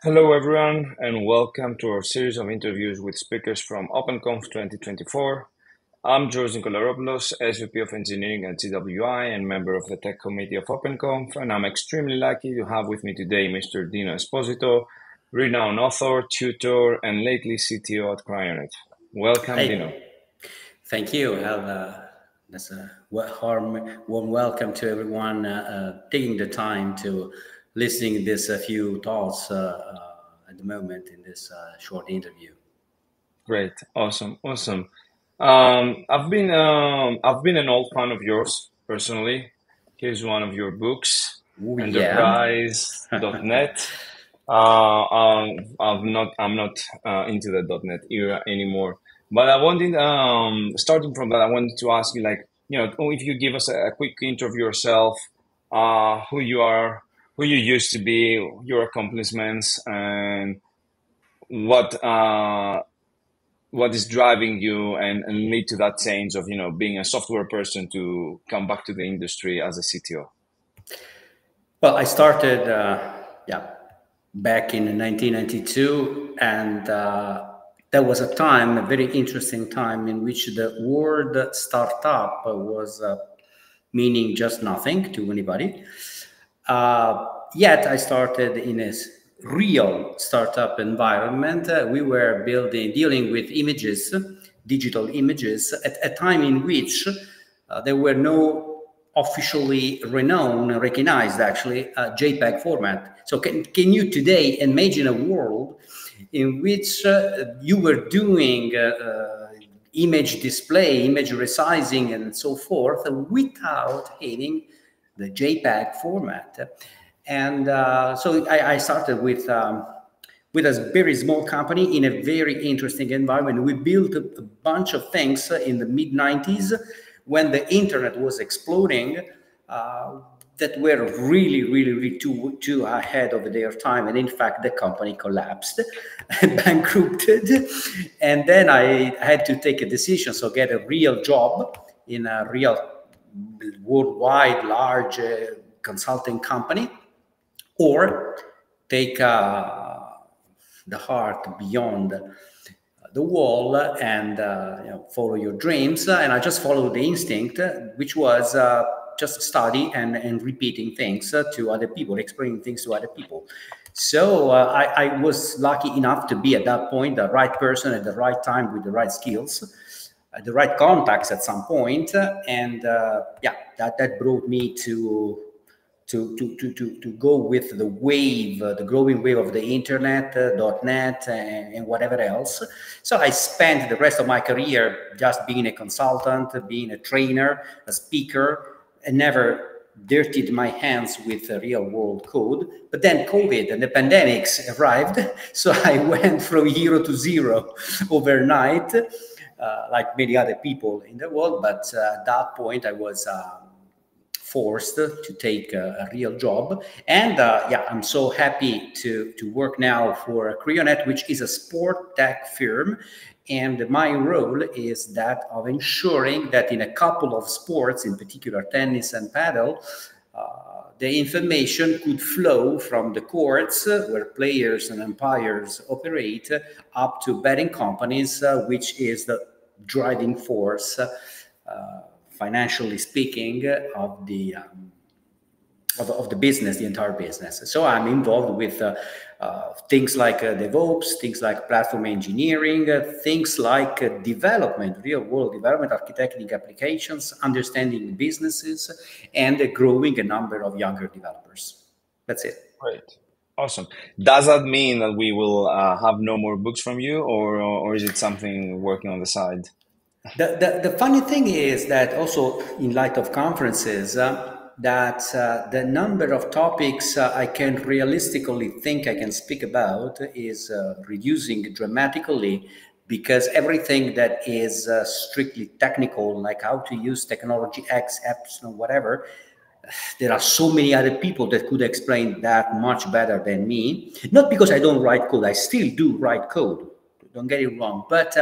Hello, everyone, and welcome to our series of interviews with speakers from Open Conf 2024. I'm George Nikolaropoulos, SVP of Engineering at GWI and member of the Tech Committee of Open Conf, and I'm extremely lucky to have with me today Mr. Dino Esposito, renowned author, tutor, and lately CTO at Crionet. Welcome, Dino. Hey, thank you. That's a warm welcome to everyone taking the time to listening this few thoughts at the moment in this short interview. Great, awesome. I've been an old fan of yours personally. Here's one of your books, Ooh, yeah. Enterprise.net. I'm not into the .NET era anymore. But I wanted, starting from that, I wanted to ask you, like, if you give us a quick intro of yourself, who you are, who you used to be, your accomplishments, and what what is driving you and lead to that change of being a software person to come back to the industry as a CTO. Well, I started, back in 1992, and that was a time, a very interesting time, in which the word startup was meaning just nothing to anybody. Yet I started in a real startup environment. We were dealing with images, digital images, at a time in which there were no officially renowned, recognized actually, JPEG format. So can you today imagine a world in which you were doing image display, image resizing, and so forth without having the JPEG format? And so I started with a very small company in a very interesting environment. We built a bunch of things in the mid-90s when the internet was exploding, that were really too ahead of their time. And in fact, the company collapsed and bankrupted. And then I had to take a decision, so get a real job in a real worldwide large consulting company, or take the heart beyond the wall and follow your dreams. And I just followed the instinct, which was just study and repeating things to other people, explaining things to other people. So I was lucky enough to be at that point the right person at the right time with the right skills, the right contacts at some point, and that brought me to go with the wave, the growing wave of the internet, .NET, and whatever else. So I spent the rest of my career just being a consultant, being a trainer, a speaker, and never dirtied my hands with real world code. But then COVID and the pandemics arrived, so I went from hero to zero overnight, like many other people in the world. But at that point, I was forced to take a real job. And I'm so happy to work now for Crionet, which is a sport tech firm. And my role is that of ensuring that in a couple of sports, in particular tennis and paddle, the information could flow from the courts where players and umpires operate up to betting companies, which is the driving force, financially speaking, of the business, the entire business. So I'm involved with things like DevOps, things like platform engineering, things like development, real world development, architecting applications, understanding businesses, and growing a number of younger developers. That's it. Great. Awesome. Does that mean that we will have no more books from you, or is it something working on the side? The funny thing is that also in light of conferences, that the number of topics I can realistically think I can speak about is reducing dramatically, because everything that is strictly technical, like how to use technology X, Epsilon, whatever, there are so many other people that could explain that much better than me. Not because I don't write code, I still do write code, don't get it wrong, but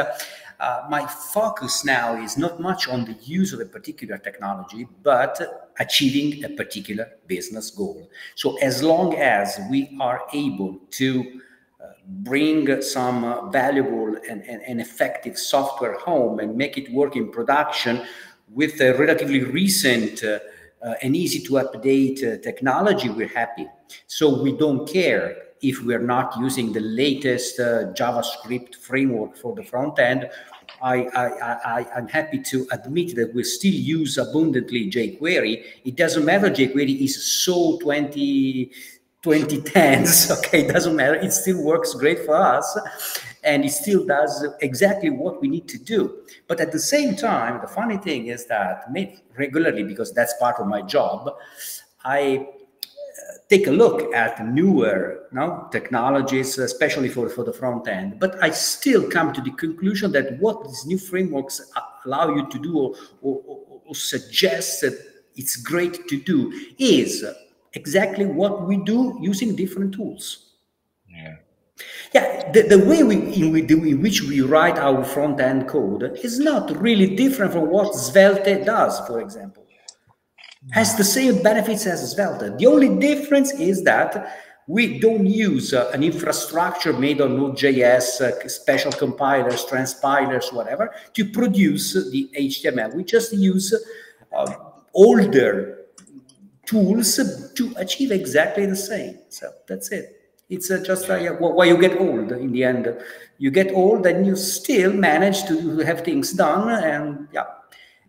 my focus now is not much on the use of a particular technology, but achieving a particular business goal. So as long as we are able to bring some valuable and effective software home and make it work in production with a relatively recent and easy to update technology, we're happy. So we don't care if we're not using the latest JavaScript framework for the front end. I'm happy to admit that we still use abundantly jQuery. It doesn't matter, jQuery is so 2010s, okay, it doesn't matter. It still works great for us, and it still does exactly what we need to do. But at the same time, the funny thing is that regularly, because that's part of my job, I take a look at newer technologies, especially for the front end. But I still come to the conclusion that what these new frameworks allow you to do or suggest that it's great to do is exactly what we do using different tools. Yeah, the way in which we write our front-end code is not really different from what Svelte does, for example. Has the same benefits as Svelte. The only difference is that we don't use an infrastructure made on Node.js, special compilers, transpilers, whatever, to produce the HTML. We just use older tools to achieve exactly the same. So that's it. It's just why you get old in the end. You get old and you still manage to have things done. And yeah.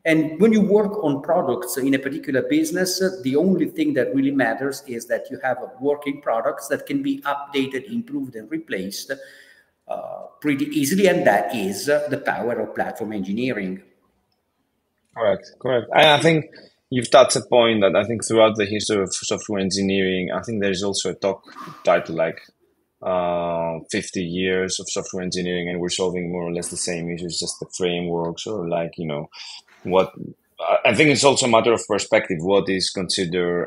And when you work on products in a particular business, the only thing that really matters is that you have working products that can be updated, improved, and replaced pretty easily. And that is the power of platform engineering. Correct, correct. I think you've touched a point that I think throughout the history of software engineering, I think there's also a talk title like 50 years of software engineering, and we're solving more or less the same issues, just the frameworks or like, what I think it's also a matter of perspective. What is considered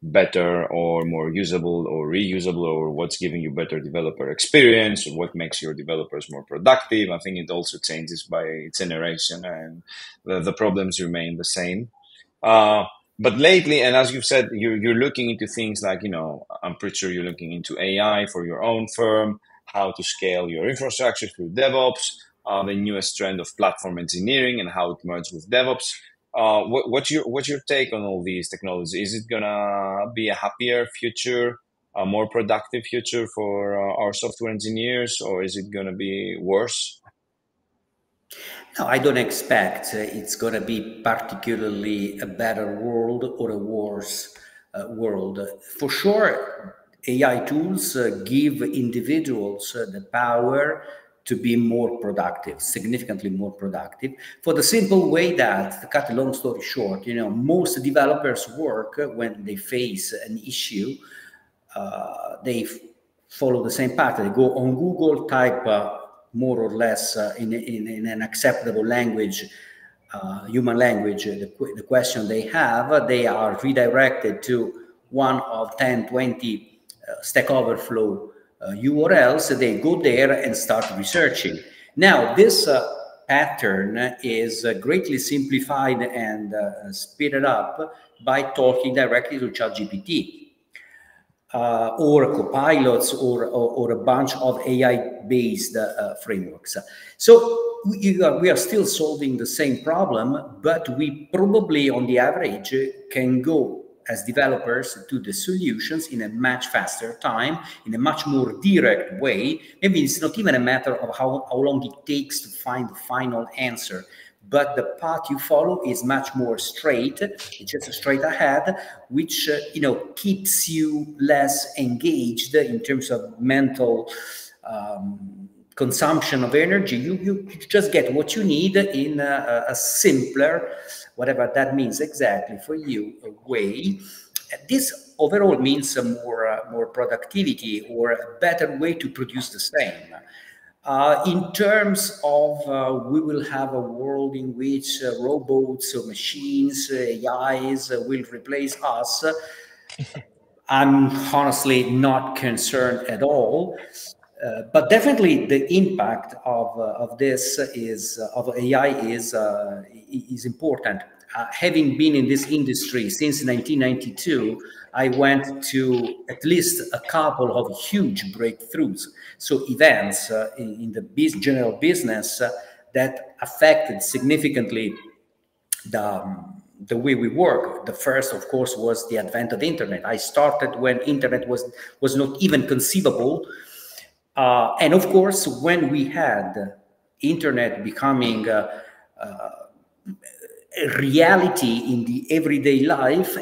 better or more usable or reusable, or what's giving you better developer experience, or what makes your developers more productive. I think it also changes by generation, and the problems remain the same. But lately, and as you've said, you're looking into things like, I'm pretty sure you're looking into AI for your own firm, how to scale your infrastructure through DevOps, the newest trend of platform engineering and how it merges with DevOps. What's your take on all these technologies? Is it gonna be a happier future, a more productive future for our software engineers, or is it gonna be worse? No, I don't expect it's going to be particularly a better world or a worse world. For sure, AI tools give individuals the power to be more productive, significantly more productive, for the simple way that, to cut a long story short, most developers work when they face an issue, they follow the same path. They go on Google, type more or less in an acceptable language, human language, the question they have. They are redirected to one of 10, 20 Stack Overflow URLs. They go there and start researching. Now, this pattern is greatly simplified and speeded up by talking directly to ChatGPT. Or copilots or a bunch of AI-based frameworks. So we are still solving the same problem, but we probably, on the average, can go as developers to the solutions in a much faster time, in a much more direct way. Maybe it's not even a matter of how long it takes to find the final answer, but the path you follow is much more straight. It's just straight ahead, which keeps you less engaged in terms of mental consumption of energy. You just get what you need in a simpler, whatever that means exactly for you, way. This overall means more productivity or a better way to produce the same. In terms of, we will have a world in which robots or machines, AIs will replace us. I'm honestly not concerned at all. But definitely the impact of this is of AI is important. Having been in this industry since 1992, I went to at least a couple of huge breakthroughs. So events in the general business that affected significantly the way we work. The first, of course, was the advent of the internet. I started when internet was not even conceivable. And of course, when we had internet becoming a reality in the everyday life,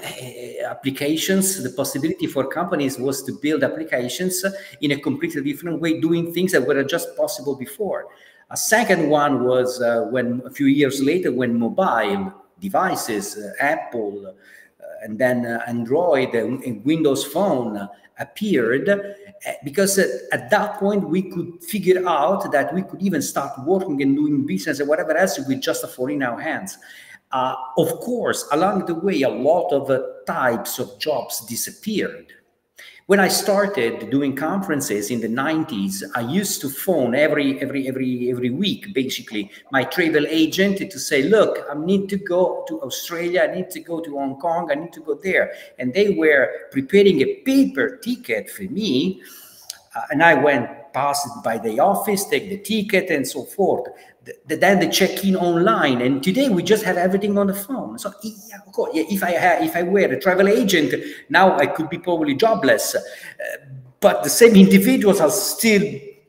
applications, the possibility for companies was to build applications in a completely different way, doing things that were just possible before. A second one was when a few years later, when mobile devices, Apple, and then Android and Windows Phone appeared, because at that point we could figure out that we could even start working and doing business and whatever else with just a phone in our hands. Of course, along the way, a lot of types of jobs disappeared. When I started doing conferences in the 90s, I used to phone every week, basically, my travel agent to say, look, I need to go to Australia, I need to go to Hong Kong, I need to go there. And they were preparing a paper ticket for me, and I went past by the office, take the ticket and so forth. Then the check-in online, and today we just have everything on the phone. So yeah, of course, yeah, if I were a travel agent, now I could be probably jobless. But the same individuals are still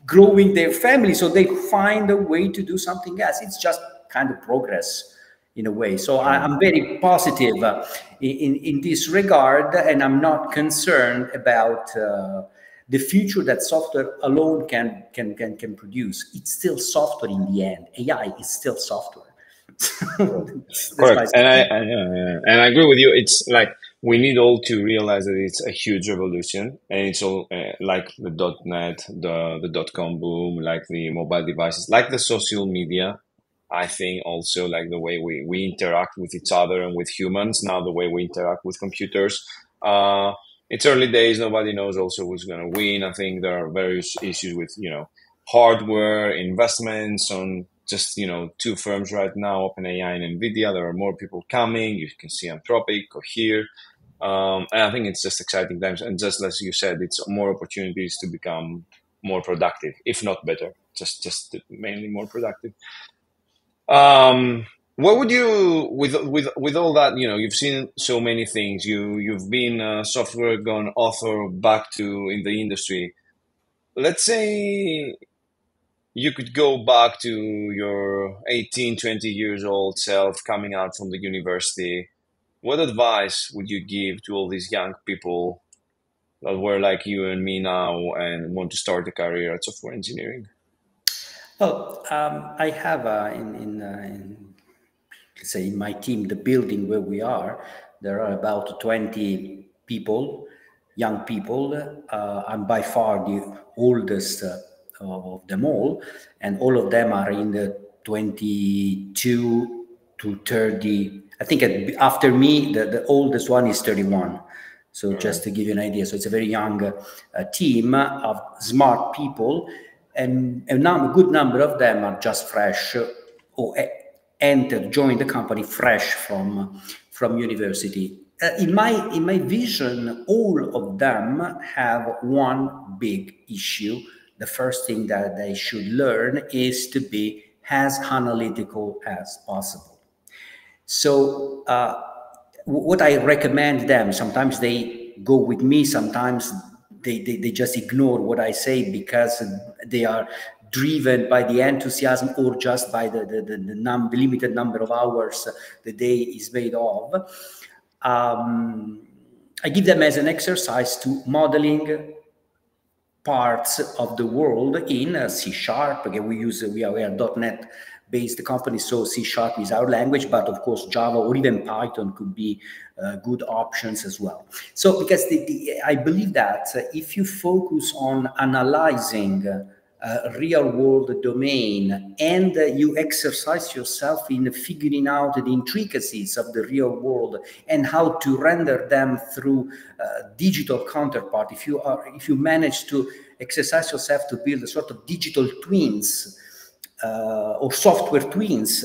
growing their family, so they find a way to do something else. It's just kind of progress in a way. So I'm very positive in this regard, and I'm not concerned about the future that software alone can produce. It's still software in the end. AI is still software. Correct. And I agree with you. It's like we need all to realize that it's a huge revolution, and it's all like the .NET, the .com boom, like the mobile devices, like the social media. I think also like the way we interact with each other and with humans, now the way we interact with computers. It's early days. Nobody knows also who's going to win. I think there are various issues with, hardware investments on just, two firms right now, OpenAI and NVIDIA. There are more people coming. You can see Anthropic or here. And I think it's just exciting times. And just as you said, it's more opportunities to become more productive, if not better, just mainly more productive. What would you with all that, you've seen so many things. You've been a software gone author back to in the industry. Let's say you could go back to your 18, 20 years old self coming out from the university. What advice would you give to all these young people that were like you and me now and want to start a career at software engineering? Well, I have in let's say in my team, the building where we are, there are about 20 people, young people. I'm by far the oldest of them all, and all of them are in the 22 to 30. I think after me, the oldest one is 31. So just to give you an idea, so it's a very young team of smart people, and a good number of them are just fresh or joined the company fresh from university. In my vision, all of them have one big issue. The first thing that they should learn is to be as analytical as possible. So what I recommend them, sometimes they go with me, sometimes they just ignore what I say because they are driven by the enthusiasm or just by the limited number of hours the day is made of. I give them as an exercise to modeling parts of the world in C#. Again, we are .NET based company, so C# is our language, but of course Java or even Python could be good options as well. So because I believe that if you focus on analyzing a real world domain and you exercise yourself in figuring out the intricacies of the real world and how to render them through digital counterpart, if you manage to exercise yourself to build a sort of digital twins or software twins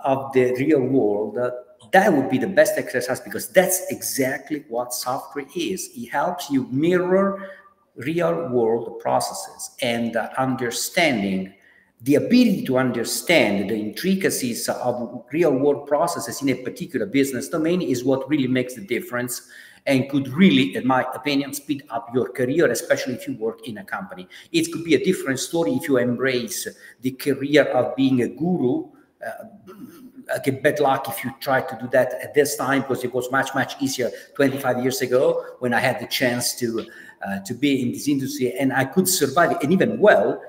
of the real world, that would be the best exercise, because that's exactly what software is. It helps you mirror real world processes, and understanding the ability to understand the intricacies of real world processes in a particular business domain is what really makes the difference, and could really, in my opinion, speed up your career, especially if you work in a company. It could be a different story if you embrace the career of being a guru. Okay, bad luck if you try to do that at this time, because it was much easier 25 years ago when I had the chance to be in this industry, and I could survive, and even well,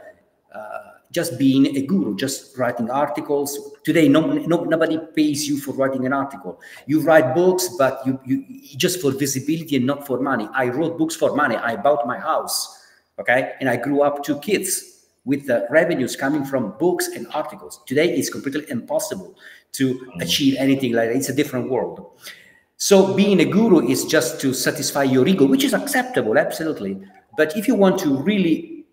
just being a guru, just writing articles. Today, nobody pays you for writing an article. You write books, but you just for visibility and not for money. I wrote books for money. I bought my house, okay, and I grew up 2 kids with the revenues coming from books and articles. Today, it's completely impossible to achieve anything like that. It's a different world. So being a guru is just to satisfy your ego, which is acceptable, absolutely. But if you want to really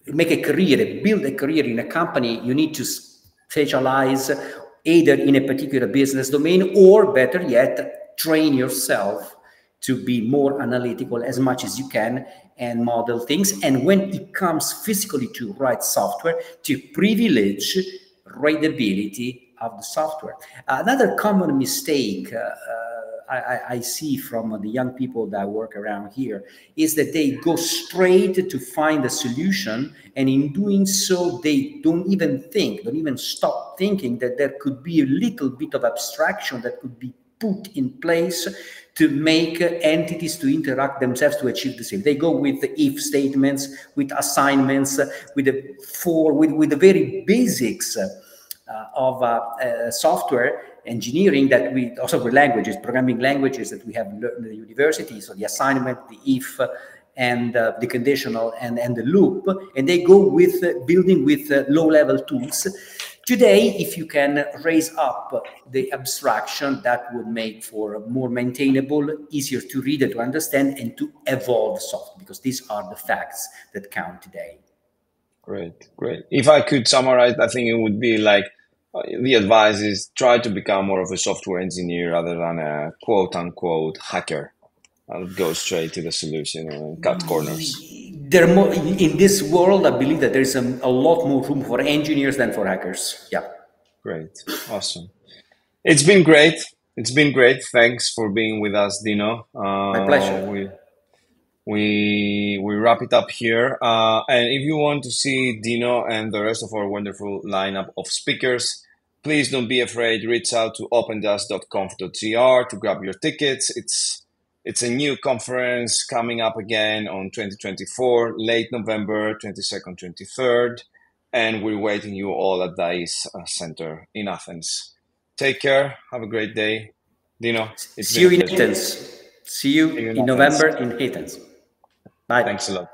make a career, build a career in a company, you need to specialize either in a particular business domain, or better yet, train yourself to be more analytical as much as you can and model things. And when it comes physically to write software, to privilege readability of the software. Another common mistake I see from the young people that work around here is that they go straight to find a solution, and in doing so, they don't even stop thinking that there could be a little bit of abstraction that could be put in place to make entities to interact themselves to achieve the same. They go with the if statements, with assignments, with the very basics of software engineering that we also with languages, programming languages that we have learned in the university. So the assignment, the if, and the conditional and the loop, and they go with building with low-level tools. Today, if you can raise up the abstraction, that would make for a more maintainable, easier to read and to understand, and to evolve software, because these are the facts that count today. Great. If I could summarize, I think it would be like the advice is try to become more of a software engineer rather than a quote unquote hacker. I'll go straight to the solution and cut corners. In this world, I believe that there's a lot more room for engineers than for hackers. Yeah. Great. Awesome. It's been great. Thanks for being with us, Dino. My pleasure. We wrap it up here. And if you want to see Dino and the rest of our wonderful lineup of speakers, please don't be afraid. Reach out to opendesk.conf.gr to grab your tickets. It's a new conference coming up again on 2024, late November, 22nd, 23rd. And we're waiting you all at DICE Center in Athens. Take care. Have a great day. Dino, see you in Athens. See you in November in Athens. Bye. Thanks a lot.